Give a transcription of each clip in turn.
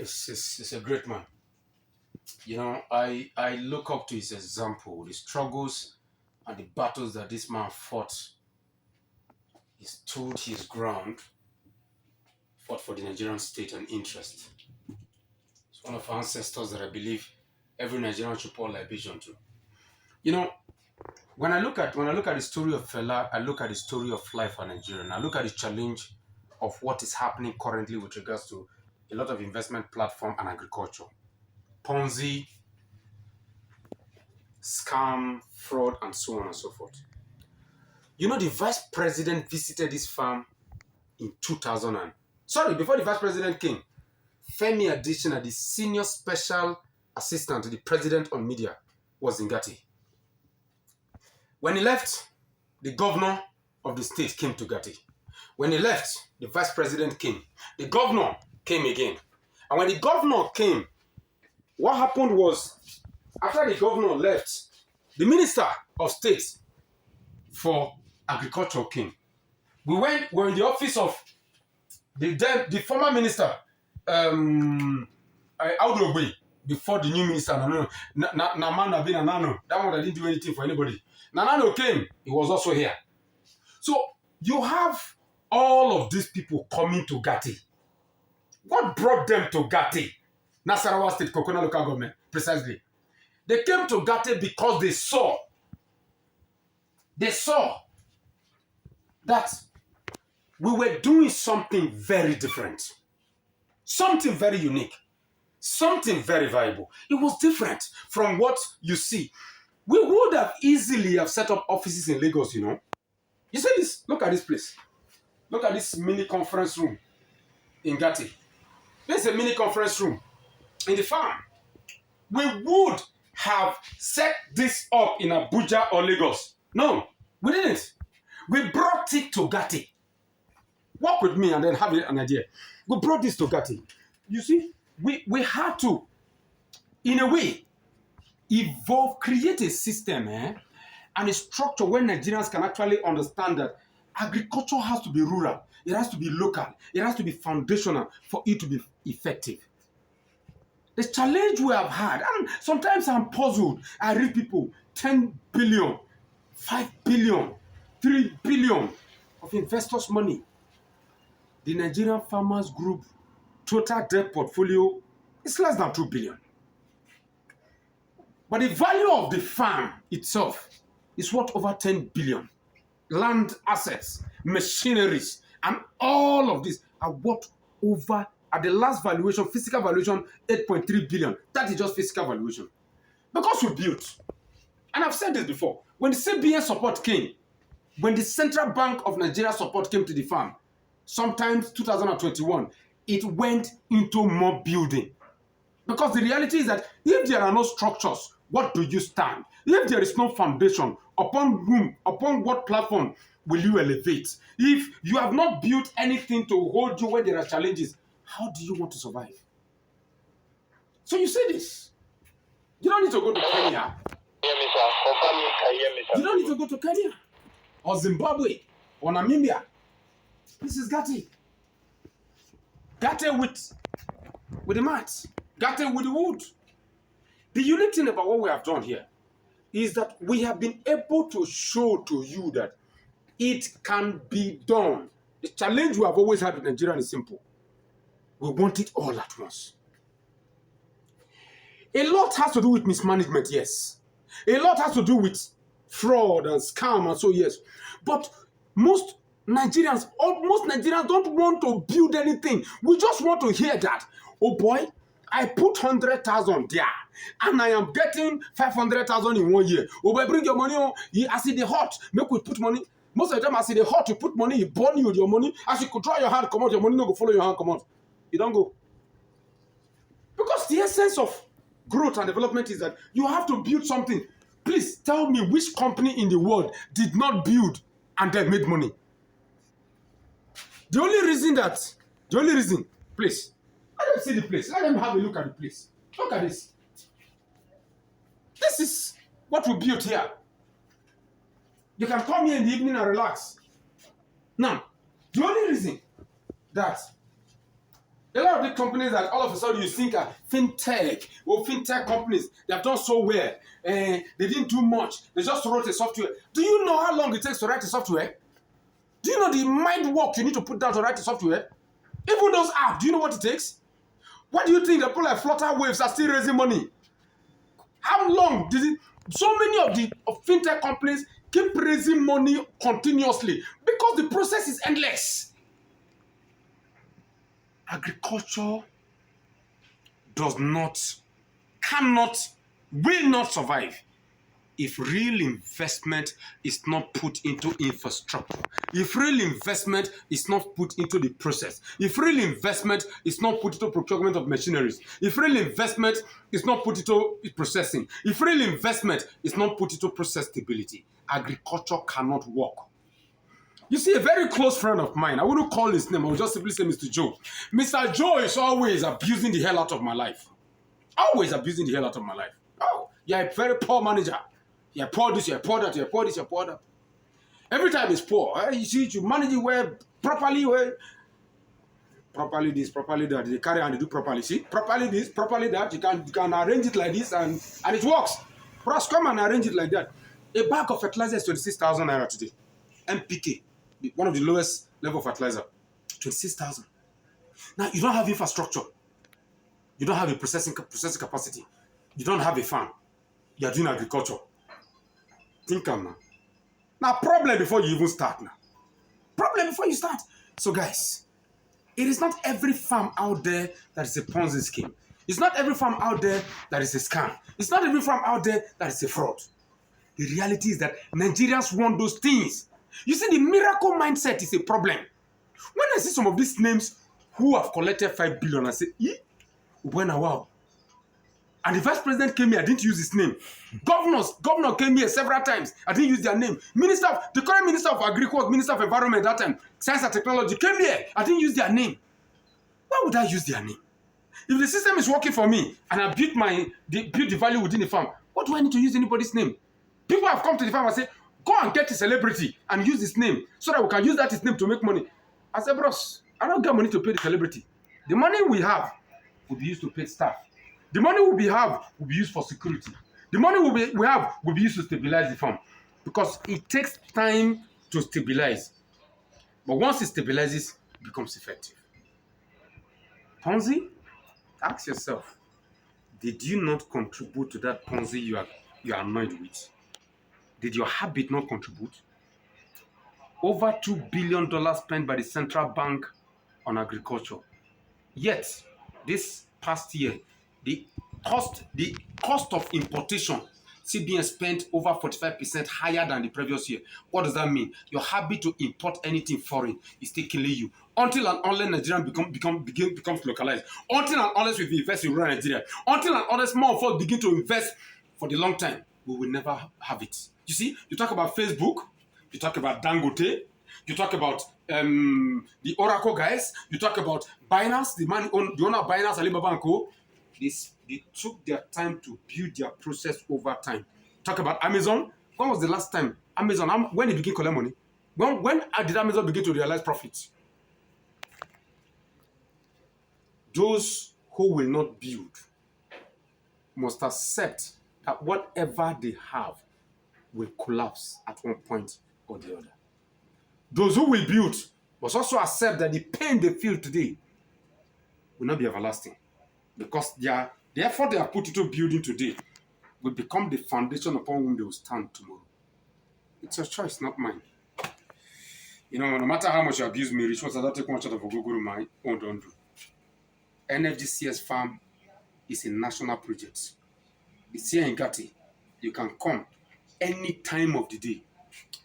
is a great man. You know, I look up to his example, the struggles and the battles that this man fought. He stood his ground, fought for the Nigerian state and interest. It's one of our ancestors that I believe every Nigerian should pour libation to. You know, when I look at the story of Fela, I look at the story of life for Nigerian. I look at the challenge of what is happening currently with regards to a lot of investment platform and agriculture. PONZI, scam, fraud, and so on and so forth. You know, the vice president visited this farm in 2000 and... Sorry, before the vice president came, Femi Adesina, the senior special assistant to the president on media, was in Gatti. When he left, the governor of the state came to Gatti. When he left, the vice president came. The governor came again. And when the governor came, what happened was, after the governor left, the minister of state for agriculture came. We were in the office of the former minister, Audogbe, before the new minister, Nanano. That one that didn't do anything for anybody. Nanano came, he was also here. So you have all of these people coming to Gatti. What brought them to Gatti? Nasarawa State, Kokona local government, precisely. They came to Gatti because they saw that we were doing something very different, something very unique, something very viable. It was different from what you see. We would have easily have set up offices in Lagos, you know. You see this? Look at this place. Look at this mini conference room in Gatti. There's a mini conference room in the farm. We would have set this up in Abuja or Lagos. No, we didn't. We brought it to Gatti. Work with me and then have an idea. We brought this to Gatti. You see, we had to, in a way, evolve, create a system and a structure where Nigerians can actually understand that agriculture has to be rural, it has to be local, it has to be foundational for it to be effective. The challenge we have had, and sometimes I'm puzzled. I read people, 10 billion, 5 billion, 3 billion of investors' money. The Nigerian Farmers Group total debt portfolio is less than 2 billion. But the value of the farm itself is worth over 10 billion. Land assets, machineries, and all of this are worth over, at the last valuation, physical valuation, 8.3 billion. That is just physical valuation. Because we built. And I've said this before. When the CBN support came, when the Central Bank of Nigeria support came to the farm, sometimes 2021, it went into more building. Because the reality is that if there are no structures, what do you stand? If there is no foundation, upon what platform will you elevate? If you have not built anything to hold you when there are challenges, how do you want to survive? So you say this. You don't need to go to Kenya. You don't need to go to Kenya or Zimbabwe or Namibia. This is Gatti. Gatti with the mats. Gatti with the wood. The unique thing about what we have done here is that we have been able to show to you that it can be done. The challenge we have always had with Nigeria is simple. We want it all at once. A lot has to do with mismanagement, yes. A lot has to do with fraud and scam and so, yes. But most Nigerians don't want to build anything. We just want to hear that, oh boy, I put 100,000 there and I am getting 500,000 in 1 year. Oh boy, bring your money on. I see the hot. Make we put money. Most of the time, I see the hot. You put money, you burn you with your money. As you could draw your hand, come out, your money no go follow your hand, come out. You don't go. Because the essence of growth and development is that you have to build something. Please tell me which company in the world did not build and then made money. The only reason, please, let them see the place. Let them have a look at the place. Look at this. This is what we built here. You can come here in the evening and relax. Now, the only reason that A lot of the companies that all of a sudden you think are fintech or fintech companies, they have done so well. They didn't do much. They just wrote a software. Do you know how long it takes to write a software? Do you know the mind work you need to put down to write a software? Even those apps, do you know what it takes? Why do you think the people like Flutter Waves are still raising money? How long did it? So many of the fintech companies keep raising money continuously because the process is endless. Agriculture cannot, will not survive if real investment is not put into infrastructure, if real investment is not put into the process, if real investment is not put into procurement of machineries, if real investment is not put into processing, if real investment is not put into process stability, agriculture cannot work. You see, a very close friend of mine, I wouldn't call his name, I would just simply say Mr. Joe. Mr. Joe is always abusing the hell out of my life. Always abusing the hell out of my life. Oh, you're a very poor manager. You're poor this, you're poor that, you're poor this, you're poor that. Every time it's poor. You see, you manage it well, properly well. Properly this, properly that. They carry and they do properly. See, properly this, properly that. You can arrange it like this and it works. Bros, come and arrange it like that. A bag of fertilizer is 26,000 naira today. MPK, one of the lowest level of fertilizer. 26,000. Now, you don't have infrastructure. You don't have a processing capacity. You don't have a farm. You are doing agriculture. Think now. Now, problem before you even start now. Problem before you start. So, guys, it is not every farm out there that is a Ponzi scheme. It's not every farm out there that is a scam. It's not every farm out there that is a fraud. The reality is that Nigerians want those things. You see, the miracle mindset is a problem. When I see some of these names who have collected 5 billion, I say, wow. And the vice president came here, I didn't use his name. Governor came here several times, I didn't use their name. The current minister of AGRIC was Minister of Environment that time, Science and Technology, came here, I didn't use their name. Why would I use their name? If the system is working for me and I built the value within the farm, what do I need to use anybody's name? People have come to the farm and say, go and get a celebrity and use his name so that we can use his name to make money. I said, bros, I don't get money to pay the celebrity. The money we have will be used to pay staff. The money we have will be used for security. The money we have will be used to stabilize the farm. Because it takes time to stabilize. But once it stabilizes, it becomes effective. Ponzi, ask yourself, did you not contribute to that Ponzi you are annoyed with? Did your habit not contribute? Over $2 billion spent by the central bank on agriculture. Yet, this past year, the cost of importation, CBN spent over 45% higher than the previous year. What does that mean? Your habit to import anything foreign is still killing you. Until and unless Nigeria becomes localized. Until and unless we invest in rural Nigeria. Until and unless more of us begin to invest for the long time, we will never have it. You see, you talk about Facebook, you talk about Dangote, you talk about the Oracle guys, you talk about Binance, the owner of Binance, Alibaba and Co. They took their time to build their process over time. Talk about Amazon. When was the last time Amazon, when they begin to collect money? When did Amazon begin to realize profits? Those who will not build must accept that whatever they have will collapse at one point or the other. Those who will build must also accept that the pain they feel today will not be everlasting. Because the effort they have put into building today will become the foundation upon whom they will stand tomorrow. It's your choice, not mine. You know, no matter how much you abuse me, rich ones, I don't take one shot of a Google my own don't do. NFGCSFARMS is a national project. It's here in Gatti. You can come any time of the day.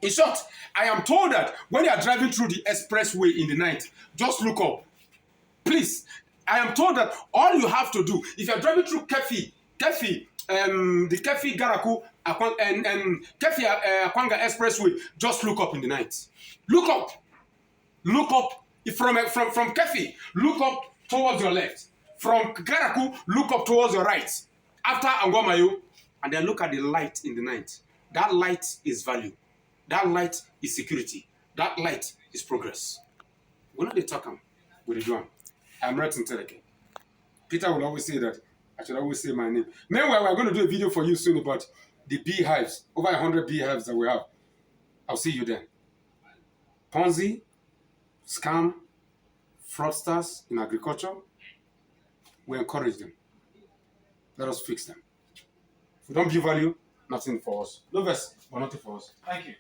In short, I am told that when you are driving through the expressway in the night, just look up. Please, I am told that all you have to do, if you are driving through the Kefi Garaku and Kefi Akwanga Expressway, just look up in the night. Look up. Look up. From Kefi, look up towards your left. From Garaku, look up towards your right. After Angomayo, and then look at the light in the night. That light is value. That light is security. That light is progress. We're not the talk with the drum. I'm Martin Teleke. Peter will always say that I should always say my name. Meanwhile, we're going to do a video for you soon about the beehives, over 100 beehives that we have. I'll see you then. PONZI, scam, fraudsters in agriculture, we encourage them. Let us fix them. If we don't give value, nothing for us. No verse, but nothing for us. Thank you.